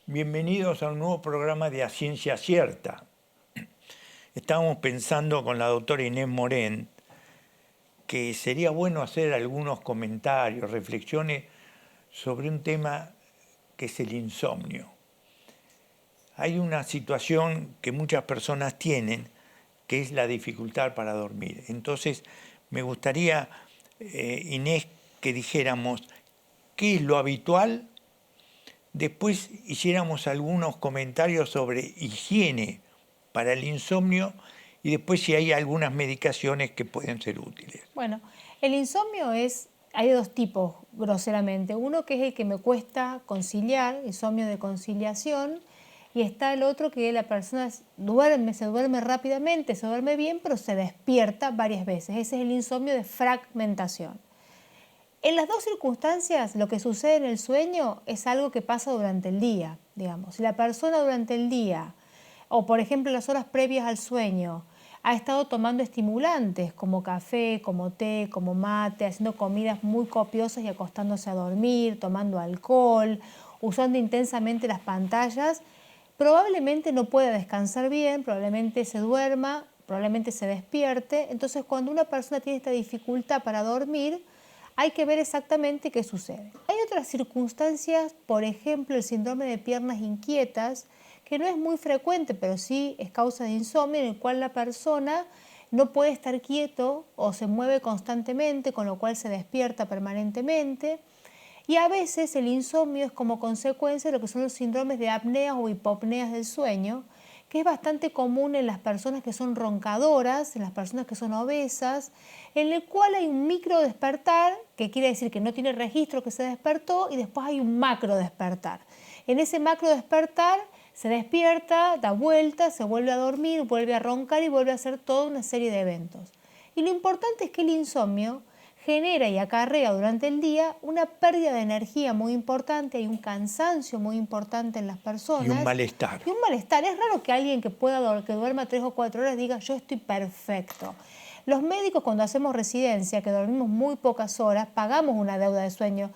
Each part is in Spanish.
Bienvenidos a un nuevo programa de A Ciencia Cierta. Estábamos pensando con la doctora Inés Morén que sería bueno hacer algunos comentarios, reflexiones sobre un tema que es el insomnio. Hay una situación que muchas personas tienen, que es la dificultad para dormir. Entonces, me gustaría, Inés, que dijéramos qué es lo habitual. Después hiciéramos algunos comentarios sobre higiene para el insomnio y después si hay algunas medicaciones que pueden ser útiles. Bueno, el insomnio hay dos tipos, groseramente. Uno que es el que me cuesta conciliar, insomnio de conciliación, y está el otro que la persona se duerme rápidamente, se duerme bien, pero se despierta varias veces. Ese es el insomnio de fragmentación. En las dos circunstancias, lo que sucede en el sueño es algo que pasa durante el día, digamos. Si la persona durante el día, o por ejemplo las horas previas al sueño, ha estado tomando estimulantes como café, como té, como mate, haciendo comidas muy copiosas y acostándose a dormir, tomando alcohol, usando intensamente las pantallas, probablemente no pueda descansar bien, probablemente se duerma, probablemente se despierte. Entonces, cuando una persona tiene esta dificultad para dormir, hay que ver exactamente qué sucede. Hay otras circunstancias, por ejemplo, el síndrome de piernas inquietas, que no es muy frecuente, pero sí es causa de insomnio, en el cual la persona no puede estar quieto o se mueve constantemente, con lo cual se despierta permanentemente. Y a veces el insomnio es como consecuencia de lo que son los síndromes de apneas o hipopneas del sueño, que es bastante común en las personas que son roncadoras, en las personas que son obesas, en el cual hay un micro despertar, que quiere decir que no tiene registro que se despertó, y después hay un macro despertar. En ese macro despertar se despierta, da vueltas, se vuelve a dormir, vuelve a roncar y vuelve a hacer toda una serie de eventos. Y lo importante es que el insomnio genera y acarrea durante el día una pérdida de energía muy importante, hay un cansancio muy importante en las Y un personas malestar. y un malestar. Es raro que alguien que duerma 3 o 4 horas diga yo estoy perfecto. Los médicos, cuando hacemos residencia, que dormimos muy pocas horas, pagamos una deuda de sueño.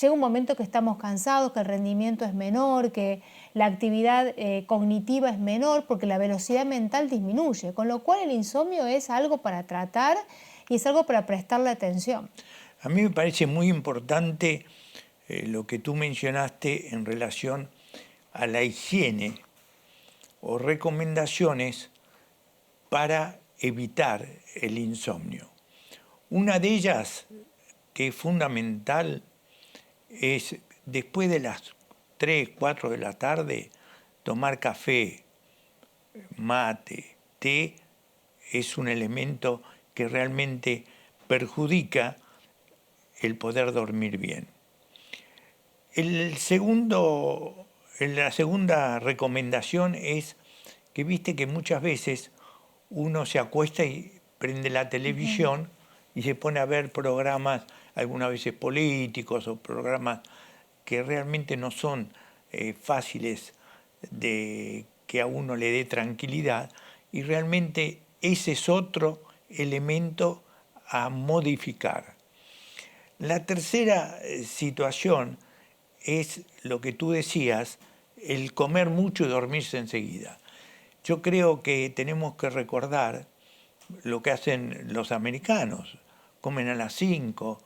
Llega un momento que estamos cansados, que el rendimiento es menor, que la actividad cognitiva es menor, porque la velocidad mental disminuye, con lo cual el insomnio es algo para tratar y es algo para prestarle atención. A mí me parece muy importante lo que tú mencionaste en relación a la higiene o recomendaciones para evitar el insomnio. Una de ellas, que es fundamental, es después de las 3, 4 de la tarde, tomar café, mate, té, es un elemento que realmente perjudica el poder dormir bien. La segunda recomendación es que viste que muchas veces uno se acuesta y prende la televisión y se pone a ver programas, algunas veces políticos o programas que realmente no son fáciles de que a uno le dé tranquilidad, y realmente ese es otro elemento a modificar. La tercera situación es lo que tú decías, el comer mucho y dormirse enseguida. Yo creo que tenemos que recordar lo que hacen los americanos. Comen a las 5,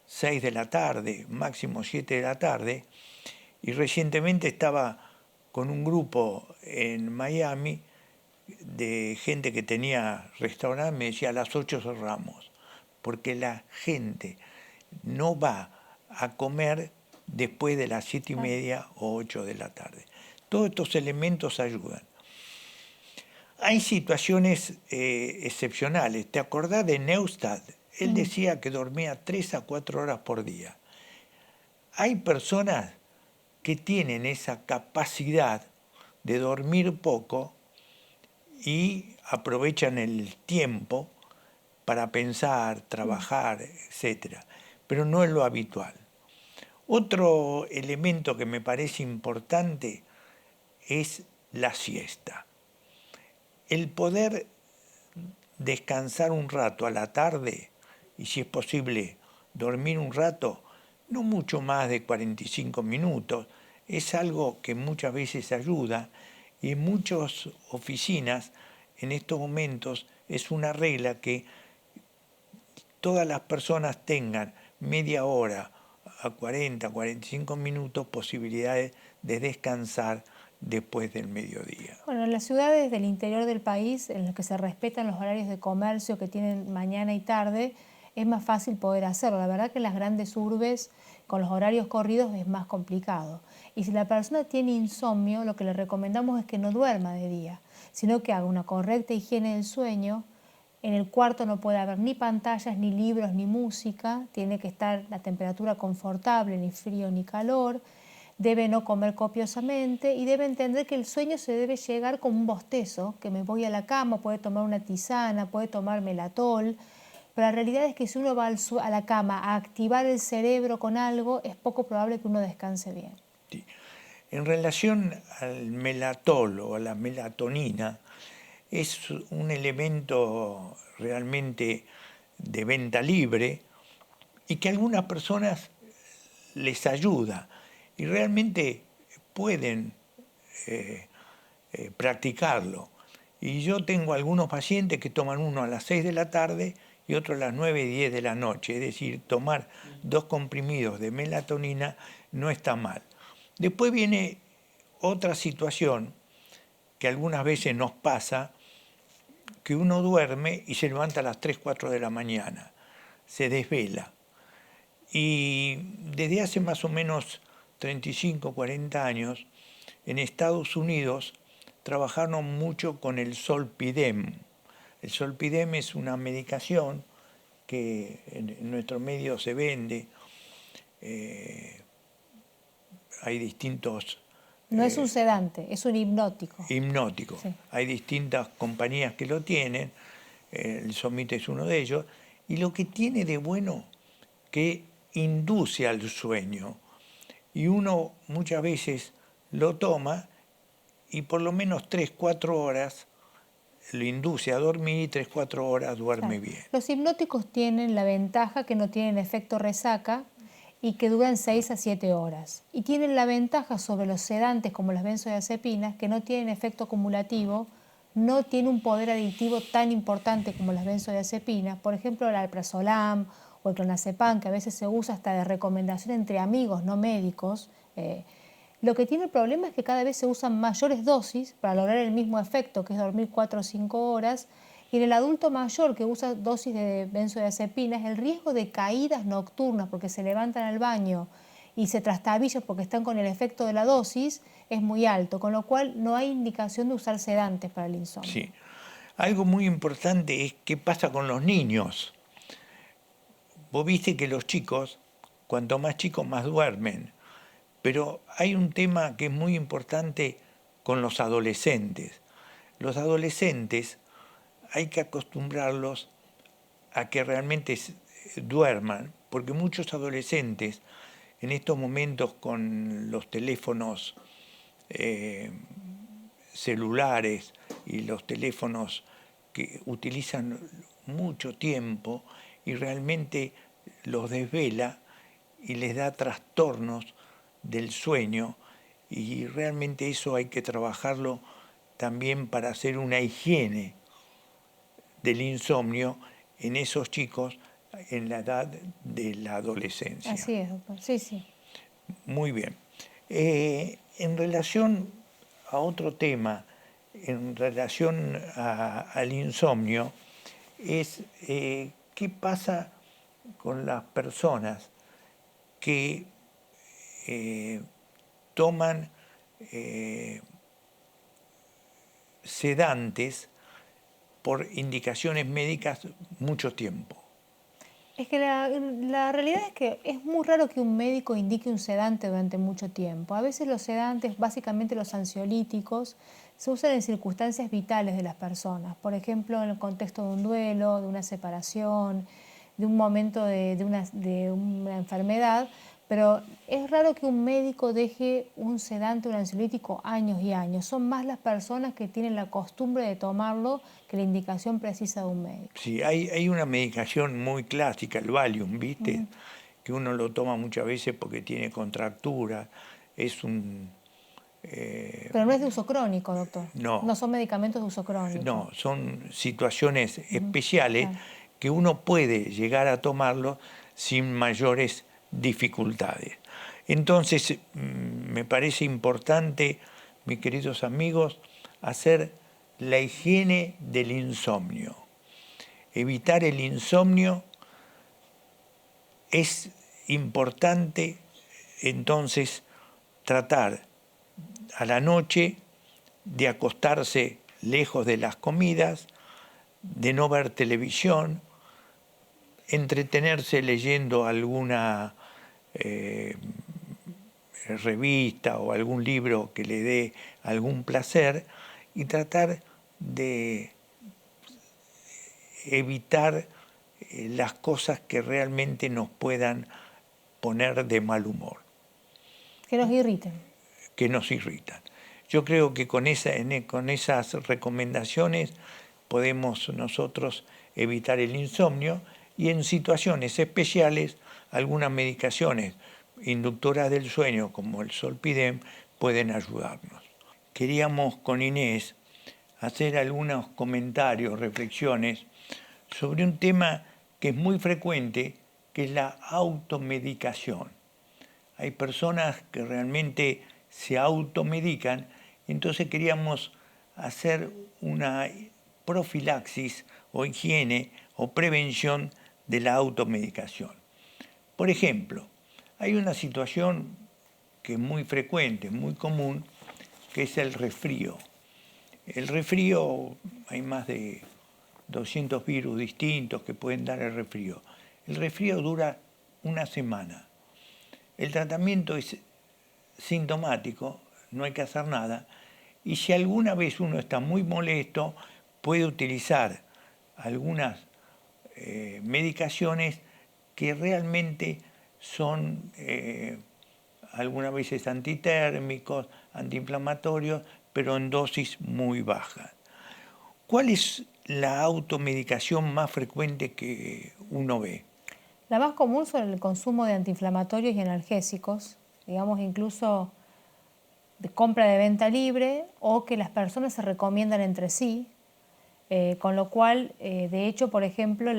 6 de la tarde, máximo 7 de la tarde. Y recientemente estaba con un grupo en Miami de gente que tenía restaurante, me decía a las 8 cerramos, porque la gente no va a comer después de las 7:30 o 8 de la tarde. Todos estos elementos ayudan. Hay situaciones excepcionales. ¿Te acordás de Neustadt? Él decía que dormía 3 a 4 horas por día. Hay personas que tienen esa capacidad de dormir poco y aprovechan el tiempo para pensar, trabajar, etcétera, pero no es lo habitual. Otro elemento que me parece importante es la siesta. El poder descansar un rato a la tarde y, si es posible, dormir un rato, no mucho más de 45 minutos, es algo que muchas veces ayuda y en muchas oficinas en estos momentos es una regla que todas las personas tengan media hora a 40, 45 minutos posibilidades de descansar después del mediodía. Bueno, en las ciudades del interior del país, en las que se respetan los horarios de comercio que tienen mañana y tarde, es más fácil poder hacerlo. La verdad que en las grandes urbes, con los horarios corridos, es más complicado. Y si la persona tiene insomnio, lo que le recomendamos es que no duerma de día, sino que haga una correcta higiene del sueño. En el cuarto no puede haber ni pantallas, ni libros, ni música. Tiene que estar la temperatura confortable, ni frío ni calor. Debe no comer copiosamente y debe entender que el sueño se debe llegar como un bostezo, que me voy a la cama, puede tomar una tisana, puede tomar melatol, pero la realidad es que si uno va a la cama a activar el cerebro con algo, es poco probable que uno descanse bien. Sí. En relación al melatol o a la melatonina, es un elemento realmente de venta libre y que a algunas personas les ayuda y realmente pueden practicarlo. Y yo tengo algunos pacientes que toman uno a las 6 de la tarde y otro a las 9 y 10 de la noche. Es decir, tomar 2 comprimidos de melatonina no está mal. Después viene otra situación que algunas veces nos pasa, que uno duerme y se levanta a las 3, 4 de la mañana, se desvela. Y desde hace más o menos 35, 40 años, en Estados Unidos trabajaron mucho con el Zolpidem. El Zolpidem es una medicación que en nuestro medio se vende. Hay distintos No es un sedante, es un hipnótico. hipnóticos. Sí. Hay distintas compañías que lo tienen. El Somit es uno de ellos. Y lo que tiene de bueno que induce al sueño. Y uno muchas veces lo toma y por lo menos 3, 4 horas lo induce a dormir y 3, 4 horas duerme Claro. bien. Los hipnóticos tienen la ventaja que no tienen efecto resaca y que duran 6 a 7 horas. Y tienen la ventaja sobre los sedantes como las benzodiazepinas que no tienen efecto acumulativo, no tienen un poder adictivo tan importante como las benzodiazepinas. Por ejemplo, el alprazolam o el clonazepam, que a veces se usa hasta de recomendación entre amigos, no médicos. Lo que tiene el problema es que cada vez se usan mayores dosis para lograr el mismo efecto, que es dormir 4 o 5 horas. Y en el adulto mayor que usa dosis de benzodiazepinas, el riesgo de caídas nocturnas porque se levantan al baño y se trastabillan porque están con el efecto de la dosis es muy alto, con lo cual no hay indicación de usar sedantes para el insomnio. Sí. Algo muy importante es qué pasa con los niños. Vos viste que los chicos, cuanto más chicos, más duermen. Pero hay un tema que es muy importante con los adolescentes. Los adolescentes hay que acostumbrarlos a que realmente duerman, porque muchos adolescentes en estos momentos con los teléfonos celulares y los teléfonos que utilizan mucho tiempo y realmente los desvela y les da trastornos del sueño y realmente eso hay que trabajarlo también para hacer una higiene del insomnio en esos chicos en la edad de la adolescencia. Así es, doctor. Sí, sí. Muy bien. En relación a otro tema, en relación al insomnio, es qué pasa con las personas que toman sedantes por indicaciones médicas mucho tiempo. Es que la realidad es que es muy raro que un médico indique un sedante durante mucho tiempo. A veces los sedantes, básicamente los ansiolíticos, se usan en circunstancias vitales de las personas. Por ejemplo, en el contexto de un duelo, de una separación, de un momento de una enfermedad. Pero es raro que un médico deje un sedante o un ansiolítico años y años. Son más las personas que tienen la costumbre de tomarlo que la indicación precisa de un médico. Sí, hay una medicación muy clásica, el Valium, ¿viste? Que uno lo toma muchas veces porque tiene contracturas es un... Pero no es de uso crónico, doctor. No. No son medicamentos de uso crónico. No, son situaciones especiales Claro. que uno puede llegar a tomarlo sin mayores dificultades. Entonces, me parece importante, mis queridos amigos, hacer la higiene del insomnio. Evitar el insomnio es importante, entonces, tratar a la noche de acostarse lejos de las comidas, de no ver televisión, entretenerse leyendo alguna revista o algún libro que le dé algún placer y tratar de evitar las cosas que realmente nos puedan poner de mal humor. Que nos irriten. Que nos irritan. Yo creo que con esas recomendaciones podemos nosotros evitar el insomnio y en situaciones especiales algunas medicaciones inductoras del sueño como el Zolpidem pueden ayudarnos. Queríamos con Inés hacer algunos comentarios, reflexiones sobre un tema que es muy frecuente, que es la automedicación. Hay personas que realmente se automedican, entonces queríamos hacer una profilaxis o higiene o prevención de la automedicación. Por ejemplo, hay una situación que es muy frecuente, muy común, que es el resfrío. El resfrío, hay más de 200 virus distintos que pueden dar el resfrío. El resfrío dura una semana. El tratamiento es sintomático, no hay que hacer nada, y si alguna vez uno está muy molesto, puede utilizar algunas medicaciones que realmente son algunas veces antitérmicos, antiinflamatorios, pero en dosis muy bajas. ¿Cuál es la automedicación más frecuente que uno ve? La más común son el consumo de antiinflamatorios y analgésicos, digamos incluso de compra de venta libre o que las personas se recomiendan entre sí, con lo cual, de hecho, por ejemplo,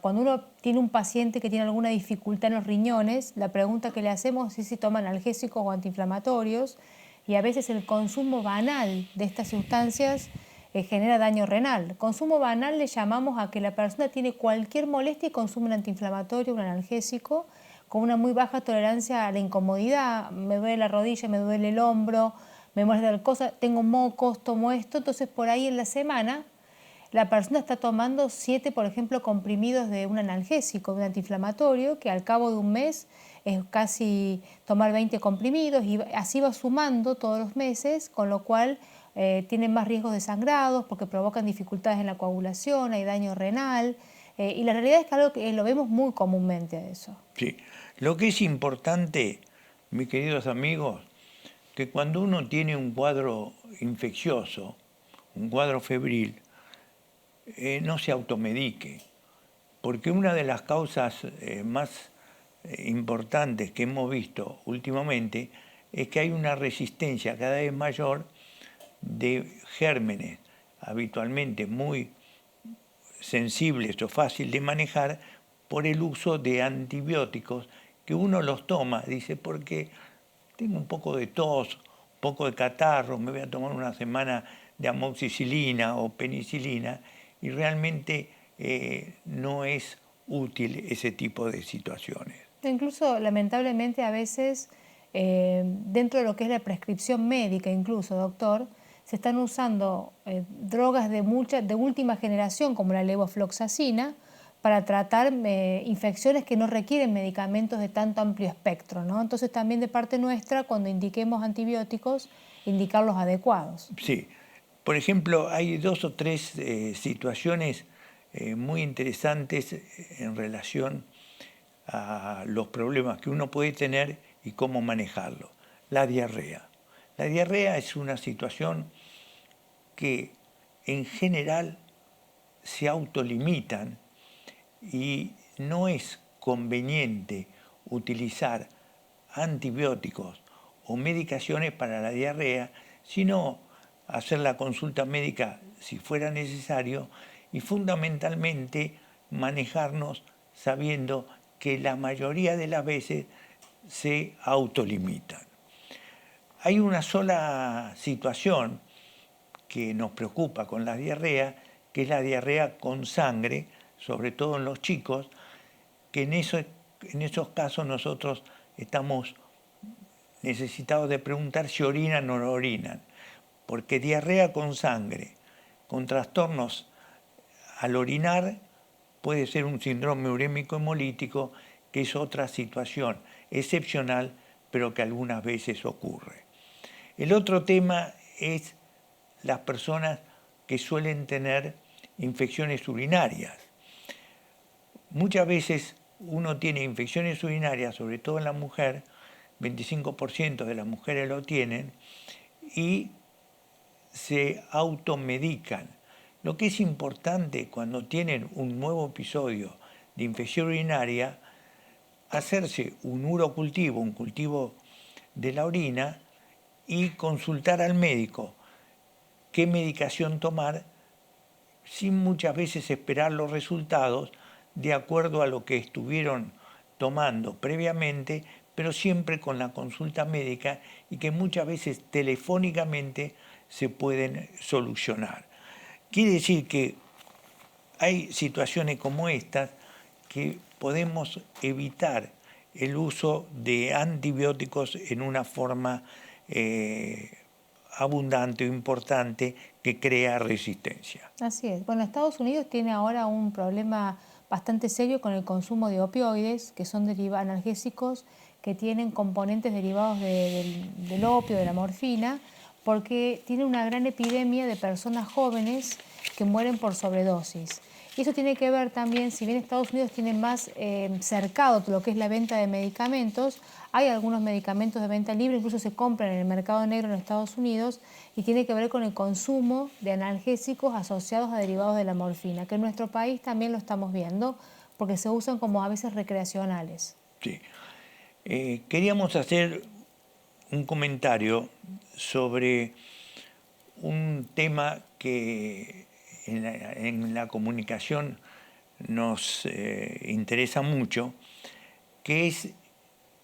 cuando uno tiene un paciente que tiene alguna dificultad en los riñones, la pregunta que le hacemos es si toma analgésicos o antiinflamatorios, y a veces el consumo banal de estas sustancias genera daño renal. Consumo banal le llamamos a que la persona tiene cualquier molestia y consume un antiinflamatorio, un analgésico, con una muy baja tolerancia a la incomodidad. Me duele la rodilla, me duele el hombro, me molesta tal cosa, tengo mocos, tomo esto. Entonces, por ahí en la semana, la persona está tomando 7, por ejemplo, comprimidos de un analgésico, de un antiinflamatorio, que al cabo de un mes es casi tomar 20 comprimidos y así va sumando todos los meses, con lo cual tienen más riesgos de sangrados porque provocan dificultades en la coagulación, hay daño renal. Y la realidad es que algo que lo vemos muy comúnmente eso. Sí, lo que es importante, mis queridos amigos, que cuando uno tiene un cuadro infeccioso, un cuadro febril, no se automedique, porque una de las causas más importantes que hemos visto últimamente es que hay una resistencia cada vez mayor de gérmenes habitualmente muy sensibles o fácil de manejar por el uso de antibióticos que uno los toma, dice, porque tengo un poco de tos, un poco de catarro, me voy a tomar una semana de amoxicilina o penicilina y realmente no es útil ese tipo de situaciones. Incluso, lamentablemente, a veces, dentro de lo que es la prescripción médica, incluso, doctor, se están usando drogas de última generación, como la levofloxacina, para tratar infecciones que no requieren medicamentos de tanto amplio espectro, ¿no? Entonces, también de parte nuestra, cuando indiquemos antibióticos, indicar los adecuados. Sí. Por ejemplo, hay 2 o 3 situaciones muy interesantes en relación a los problemas que uno puede tener y cómo manejarlo. La diarrea. La diarrea es una situación que en general se autolimitan y no es conveniente utilizar antibióticos o medicaciones para la diarrea, sino hacer la consulta médica si fuera necesario y fundamentalmente manejarnos sabiendo que la mayoría de las veces se autolimitan. Hay una sola situación que nos preocupa con la diarrea, que es la diarrea con sangre, sobre todo en los chicos, que en esos casos nosotros estamos necesitados de preguntar si orinan o no orinan, porque diarrea con sangre, con trastornos al orinar, puede ser un síndrome urémico hemolítico, que es otra situación excepcional, pero que algunas veces ocurre. El otro tema es las personas que suelen tener infecciones urinarias. Muchas veces uno tiene infecciones urinarias, sobre todo en la mujer, 25% de las mujeres lo tienen, y se automedican. Lo que es importante cuando tienen un nuevo episodio de infección urinaria, hacerse un urocultivo, un cultivo de la orina, y consultar al médico qué medicación tomar, sin muchas veces esperar los resultados de acuerdo a lo que estuvieron tomando previamente, pero siempre con la consulta médica y que muchas veces telefónicamente se pueden solucionar. Quiere decir que hay situaciones como estas que podemos evitar el uso de antibióticos en una forma abundante o importante que crea resistencia. Así es. Bueno, Estados Unidos tiene ahora un problema bastante serio con el consumo de opioides, que son analgésicos que tienen componentes derivados del opio, de la morfina, porque tiene una gran epidemia de personas jóvenes que mueren por sobredosis. Y eso tiene que ver también, si bien Estados Unidos tiene más cercado todo lo que es la venta de medicamentos, hay algunos medicamentos de venta libre, incluso se compran en el mercado negro en Estados Unidos, y tiene que ver con el consumo de analgésicos asociados a derivados de la morfina, que en nuestro país también lo estamos viendo, porque se usan como a veces recreacionales. Sí. Queríamos hacer un comentario sobre un tema que en la comunicación nos interesa mucho, que es,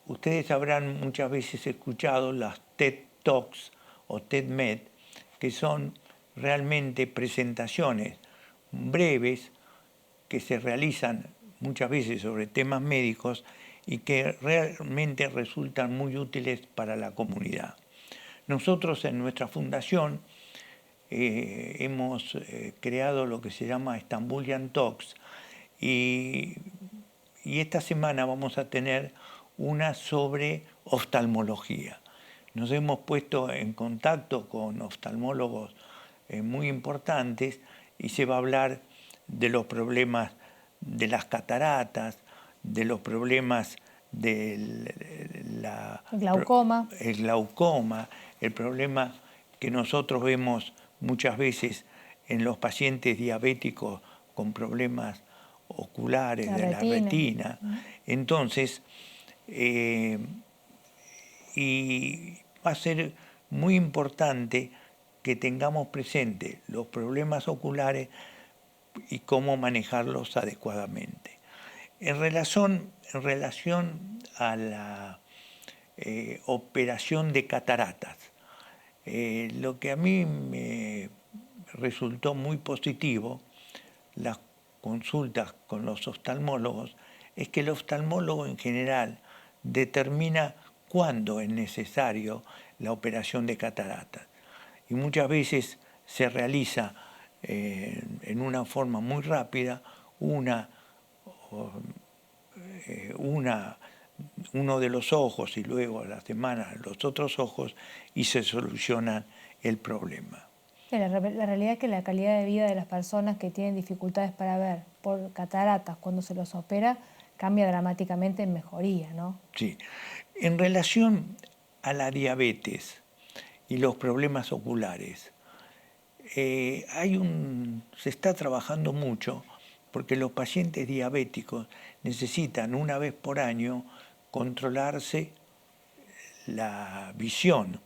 ustedes habrán muchas veces escuchado las TED Talks o TED-Med, que son realmente presentaciones breves que se realizan muchas veces sobre temas médicos y que realmente resultan muy útiles para la comunidad. Nosotros en nuestra fundación hemos creado lo que se llama Istanbulian Talks y esta semana vamos a tener una sobre oftalmología. Nos hemos puesto en contacto con oftalmólogos muy importantes y se va a hablar de los problemas de las cataratas, de los problemas del glaucoma, el problema que nosotros vemos muchas veces en los pacientes diabéticos con problemas oculares de la retina. Entonces, y va a ser muy importante que tengamos presente los problemas oculares y cómo manejarlos adecuadamente. En relación a la operación de cataratas, lo que a mí me resultó muy positivo, las consultas con los oftalmólogos, es que el oftalmólogo en general determina cuándo es necesario la operación de cataratas. Y muchas veces se realiza en una forma muy rápida uno de los ojos y luego a la semana los otros ojos y se soluciona el problema. La realidad es que la calidad de vida de las personas que tienen dificultades para ver por cataratas cuando se los opera cambia dramáticamente en mejoría, ¿no? Sí. En relación a la diabetes y los problemas oculares, se está trabajando mucho porque los pacientes diabéticos necesitan una vez por año controlarse la visión,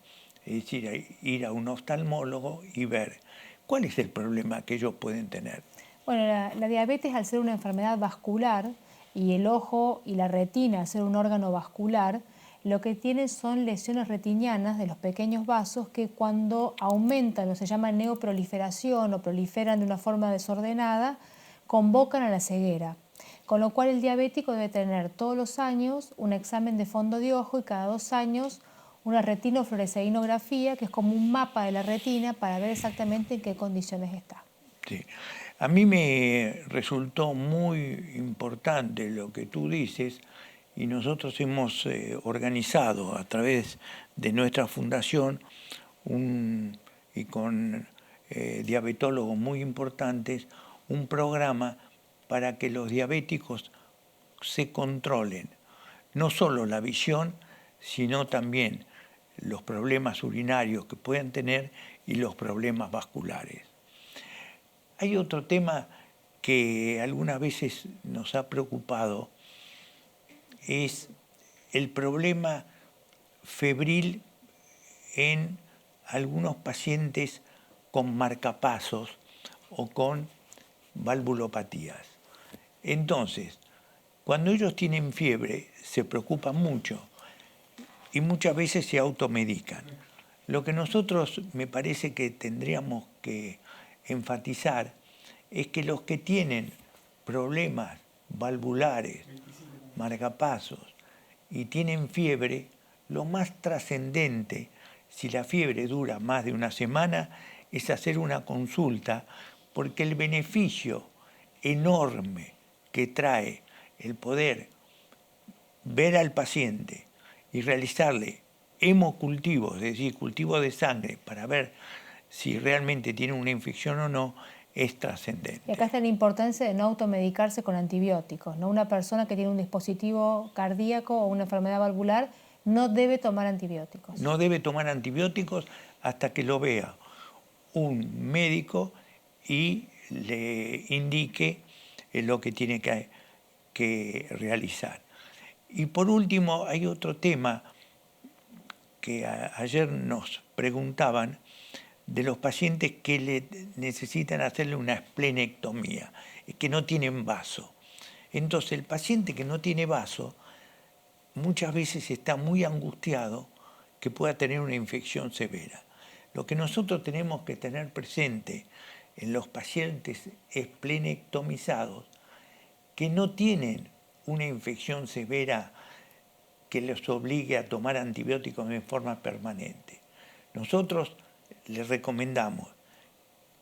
es decir, ir a un oftalmólogo y ver cuál es el problema que ellos pueden tener. Bueno, la diabetes, al ser una enfermedad vascular y el ojo y la retina al ser un órgano vascular, lo que tienen son lesiones retinianas de los pequeños vasos que cuando aumentan o se llama neoproliferación o proliferan de una forma desordenada, convocan a la ceguera. Con lo cual el diabético debe tener todos los años un examen de fondo de ojo y cada 2 años una retinofluoresceínografía, que es como un mapa de la retina para ver exactamente en qué condiciones está. Sí. A mí me resultó muy importante lo que tú dices y nosotros hemos organizado a través de nuestra fundación y con diabetólogos muy importantes un programa para que los diabéticos se controlen, no solo la visión, sino también los problemas urinarios que puedan tener y los problemas vasculares. Hay otro tema que algunas veces nos ha preocupado, es el problema febril en algunos pacientes con marcapasos o con valvulopatías. Entonces, cuando ellos tienen fiebre, se preocupan mucho y muchas veces se automedican. Lo que nosotros me parece que tendríamos que enfatizar es que los que tienen problemas valvulares, marcapasos y tienen fiebre, lo más trascendente, si la fiebre dura más de una semana, es hacer una consulta, porque el beneficio enorme que trae el poder ver al paciente y realizarle hemocultivos, es decir, cultivo de sangre para ver si realmente tiene una infección o no, es trascendente. Y acá está la importancia de no automedicarse con antibióticos, ¿no? Una persona que tiene un dispositivo cardíaco o una enfermedad valvular no debe tomar antibióticos. No debe tomar antibióticos hasta que lo vea un médico y le indique lo que tiene que realizar. Y por último, hay otro tema que ayer nos preguntaban de los pacientes que necesitan hacerle una esplenectomía, que no tienen vaso. Entonces, el paciente que no tiene vaso muchas veces está muy angustiado que pueda tener una infección severa. Lo que nosotros tenemos que tener presente en los pacientes esplenectomizados que no tienen una infección severa que les obligue a tomar antibióticos en forma permanente. Nosotros les recomendamos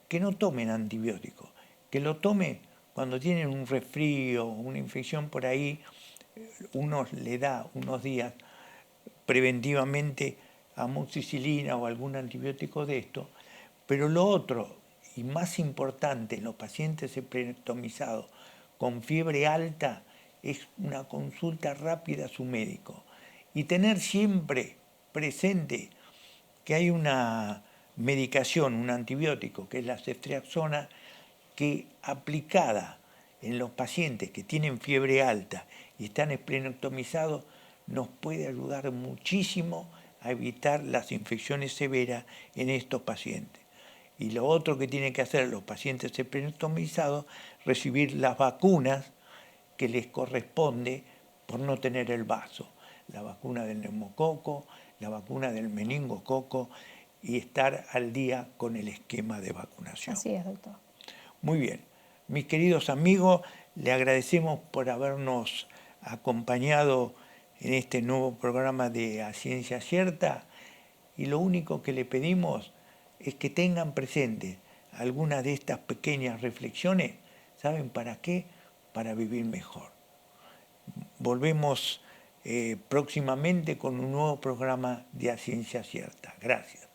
que no tomen antibióticos, que lo tomen cuando tienen un resfrío, una infección por ahí, uno le da unos días preventivamente amoxicilina o algún antibiótico de esto, pero lo otro y más importante en los pacientes esplenectomizados con fiebre alta es una consulta rápida a su médico y tener siempre presente que hay una medicación, un antibiótico, que es la ceftriaxona, que aplicada en los pacientes que tienen fiebre alta y están esplenectomizados, nos puede ayudar muchísimo a evitar las infecciones severas en estos pacientes. Y lo otro que tienen que hacer los pacientes esplenectomizados, recibir las vacunas que les corresponde por no tener el vaso. La vacuna del neumococo, la vacuna del meningococo y estar al día con el esquema de vacunación. Así es, doctor. Muy bien. Mis queridos amigos, le agradecemos por habernos acompañado en este nuevo programa de A Ciencia Cierta y lo único que le pedimos es que tengan presente algunas de estas pequeñas reflexiones. ¿Saben para qué? Para vivir mejor. Volvemos próximamente con un nuevo programa de A Ciencia Cierta. Gracias.